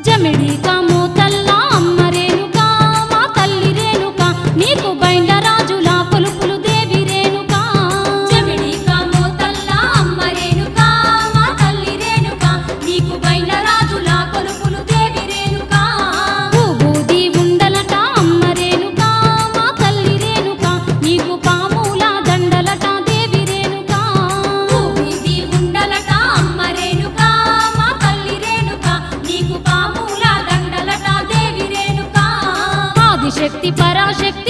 జమిడికా మోతల్లా అమ్మ రేణుకా మా తల్లి రేణుకా నీకు బైండ్ల రాజులా కొలుపులు దేవి రేణుకా జమిడికా మోతల్లా అమ్మ రేణుకా మా తల్లి రేణుకా నీకు బైండ్ల రాజులా కొలుపులు దేవి రేణుకా భూబూది ఉండలట అమ్మ రేణుకా మా తల్లి రేణుకా నీకు పాముల దండలట దేవి రేణుకా భూమిది ఉండలట అమ్మ రేణుకా మా తల్లి రేణుకా నీకు పాముల దండలట దేవి రేణుకా ఆదిశక్తి పరాశక్తి